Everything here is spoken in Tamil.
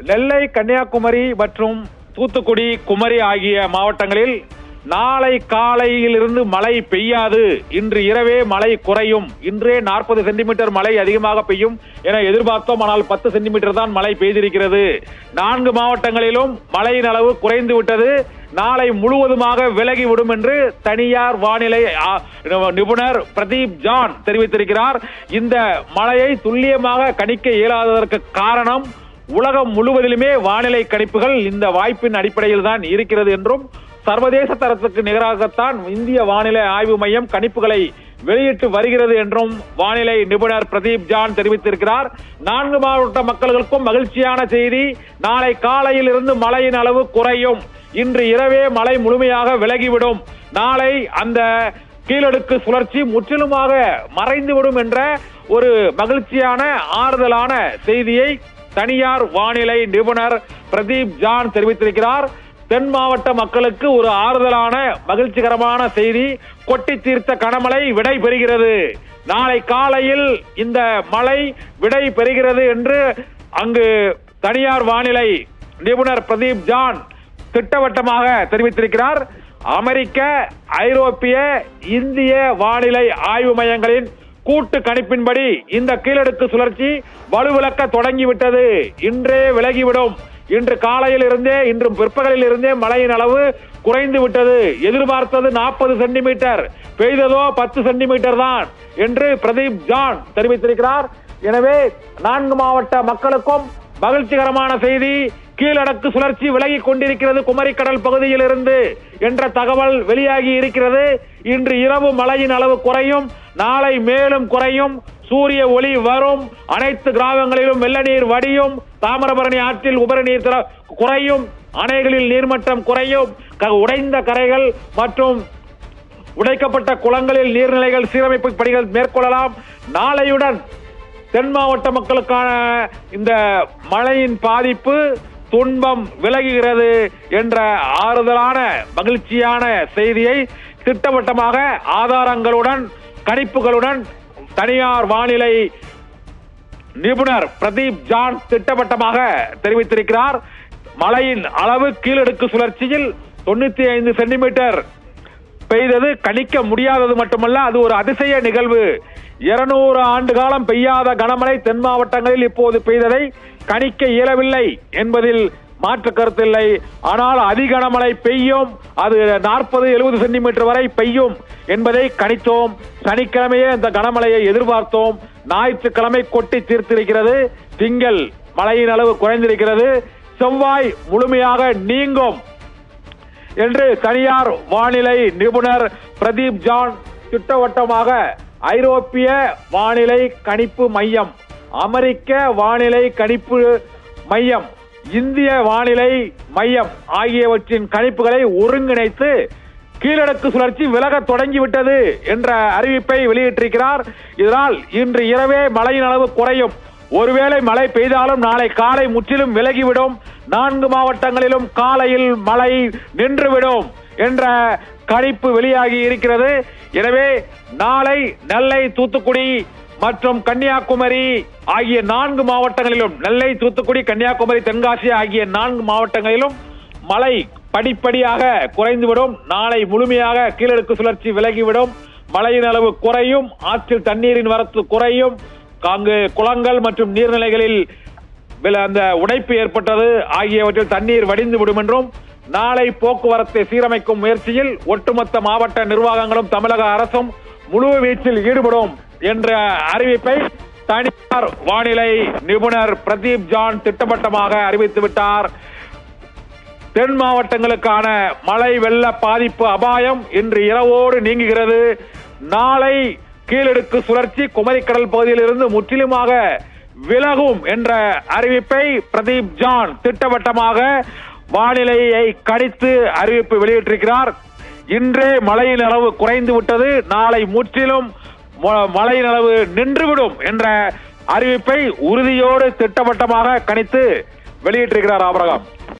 நெல்லை, கன்னியாகுமரி மற்றும் தூத்துக்குடி, குமரி ஆகிய மாவட்டங்களில் நாளை காலையிலிருந்து மழை பெய்யாது. இன்று இரவே மழை குறையும். இன்றே 40 சென்டிமீட்டர் மழை அதிகமாக பெய்யும் என எதிர்பார்த்தோம். ஆனால் 10 சென்டிமீட்டர் தான் மழை பெய்திருக்கிறது. 4 மாவட்டங்களிலும் மழையின் அளவு குறைந்து விட்டது. நாளை முழுவதுமாக விலகிவிடும் என்று தனியார் வானிலை நிபுணர் பிரதீப் ஜான் தெரிவித்திருக்கிறார். இந்த மழையை துல்லியமாக கணிக்க இயலாததற்கு காரணம் உலகம் முழுவதிலுமே வானிலை கணிப்புகள் இந்த வாய்ப்பின் அடிப்படையில் தான் இருக்கிறது என்றும், சர்வதேச தரத்துக்கு நிகராகத்தான் இந்திய வானிலை ஆய்வு மையம் கணிப்புகளை வெளியிட்டு வருகிறது என்றும் வானிலை நிபுணர் பிரதீப் ஜான் தெரிவித்திருக்கிறார். 4 மாவட்ட மக்களுக்கும் மகிழ்ச்சியான செய்தி. நாளை காலையில் இருந்து மழையின் அளவு குறையும். இன்று இரவே மழை முழுமையாக விலகிவிடும். நாளை அந்த கீழடுக்கு சுழற்சி முற்றிலுமாக மறைந்துவிடும் என்ற ஒரு மகிழ்ச்சியான ஆறுதலான செய்தியை தனியார் வானிலை நிபுணர் பிரதீப் ஜான் தெரிவித்திருக்கிறார். தென் மாவட்ட மக்களுக்கு ஒரு ஆறுதலான மகிழ்ச்சிகரமான செய்தி. கொட்டி தீர்த்த கனமழை விடை பெறுகிறது. நாளை காலையில் இந்த மழை விடை பெறுகிறது என்று அங்கு தனியார் வானிலை நிபுணர் பிரதீப் ஜான் திட்டவட்டமாக தெரிவித்திருக்கிறார். அமெரிக்க, ஐரோப்பிய, இந்திய வானிலை ஆய்வு மையங்களின் கூட்டு கணிப்பின்படி இந்த கீழடுக்கு சுழற்சி வலுவிழக்க தொடங்கிவிட்டது. இன்றே விலகிவிடும். இன்று காலையில் இருந்தே, இன்று பிற்பகலில் இருந்தே மழையின் அளவு குறைந்து விட்டது. எதிர்பார்த்தது 40 சென்டிமீட்டர், பெய்ததோ 10 சென்டிமீட்டர் தான் என்று பிரதீப் ஜான் தெரிவித்திருக்கிறார். எனவே 4 மாவட்ட மக்களுக்கும் மகிழ்ச்சிகரமான செய்தி. கீழடுக்கு சுழற்சி விலகிக் கொண்டிருக்கிறது குமரிக்கடல் பகுதியில் இருந்து என்ற தகவல் வெளியாகி இருக்கிறது. இன்று இரவு மழையின் அளவு குறையும். நாளை மேலும் குறையும். சூரிய ஒளி வரும். அனைத்து கிராமங்களிலும் வெள்ள நீர் வடியும். தாமிரபரணி ஆற்றில் உபரி நீர் குறையும். அணைகளில் நீர்மட்டம் குறையும். உடைந்த கரைகள் மற்றும் உடைக்கப்பட்ட குளங்களில் நீர்நிலைகள் சீரமைப்பு பணிகள் மேற்கொள்ளலாம். நாளையுடன் தென் மாவட்ட மக்களுக்கான இந்த மழையின் பாதிப்பு, துன்பம் விலகுகிறது என்ற ஆறுதலான மகிழ்ச்சியான செய்தியை திட்டவட்டமாக ஆதாரங்களுடன் கணிப்புகளுடன் தனியார் வானிலை நிபுணர் பிரதீப் ஜான் திட்டவட்டமாக தெரிவித்திருக்கிறார். மழையின் அளவு கீழடுக்கு சுழற்சியில் 95 சென்டிமீட்டர் பெய்தது கணிக்க முடியாதது மட்டுமல்ல, அது ஒரு அதிசய நிகழ்வு. 200 ஆண்டு காலம் பெய்யாத கனமழை தென் மாவட்டங்களில் இப்போது பெய்ததை கணிக்க இயலவில்லை என்பதில் மாற்று கருத்தில்லை. ஆனால் அதிக கனமழை பெய்யும். அது 40-70 சென்டிமீட்டர் வரை பெய்யும் என்பதை கணித்தோம். சனிக்கிழமையே இந்த கனமழையை எதிர்பார்த்தோம். ஞாயிற்றுக்கிழமை கொட்டி தீர்த்திருக்கிறது. திங்கள் மழையின் அளவு குறைந்திருக்கிறது. செவ்வாய் முழுமையாக நீங்கும் என்று தனியார் வானிலை நிபுணர் பிரதீப் ஜான் திட்டவட்டமாக ஐரோப்பிய வானிலை கணிப்பு மையம், அமெரிக்க வானிலை கணிப்பு மையம், இந்திய வானிலை மையம் ஆகியவற்றின் கணிப்புகளை ஒருங்கிணைத்து கீழடுக்கு சுழற்சி விலக தொடங்கிவிட்டது என்ற அறிவிப்பை வெளியிட்டிருக்கிறார். இதனால் இன்று இரவே மழையின் அளவு குறையும். ஒருவேளை மழை பெய்தாலும் நாளை காலை முற்றிலும் விலகிவிடும். 4 மாவட்டங்களிலும் காலையில் மழை நின்றுவிடும் என்ற கணிப்பு வெளியாகி இருக்கிறது. எனவே நாளை நெல்லை, தூத்துக்குடி மற்றும் கன்னியாகுமரி ஆகிய 4 மாவட்டங்களிலும், நெல்லை, தூத்துக்குடி, கன்னியாகுமரி, தென்காசி ஆகிய 4 மாவட்டங்களிலும் மழை படிப்படியாக குறைந்துவிடும். நாளை முழுமையாக கீழடுக்கு சுழற்சி விலகிவிடும். மழையின் அளவு குறையும். ஆற்றில் தண்ணீரின் வரத்து குறையும். அங்கு குளங்கள் மற்றும் நீர்நிலைகளில் அந்த உடைப்பு ஏற்பட்டது ஆகியவற்றில் தண்ணீர் வடிந்து விடும் என்றும், நாளை போக்குவரத்தை சீரமைக்கும் முயற்சியில் ஒட்டுமொத்த மாவட்ட நிர்வாகங்களும் தமிழக அரசும் முழு வீச்சில் ஈடுபடும் என்ற அறிவிப்பை தனியார் வானிலை நிபுணர் பிரதீப் ஜான் திட்டவட்டமாக அறிவித்துவிட்டார். தென் மாவட்டங்களுக்கான மழை வெள்ள பாதிப்பு அபாயம் இன்று இரவோடு நீங்குகிறது. நாளை கீழடுக்கு சுழற்சி குமரிக்கடல் பகுதியில் இருந்து முற்றிலுமாக விலகும் என்ற அறிவிப்பை பிரதீப் ஜான் திட்டவட்டமாக வானிலையை கணித்து அறிவிப்பு வெளியிட்டிருக்கிறார். இன்றே மழையின் அளவு குறைந்து விட்டது. நாளை முற்றிலும் மழையின் அளவு நின்றுவிடும் என்ற அறிவிப்பை உறுதியோடு திட்டவட்டமாக கணித்து வெளியிட்டிருக்கிறார் ஆபிரகாம்.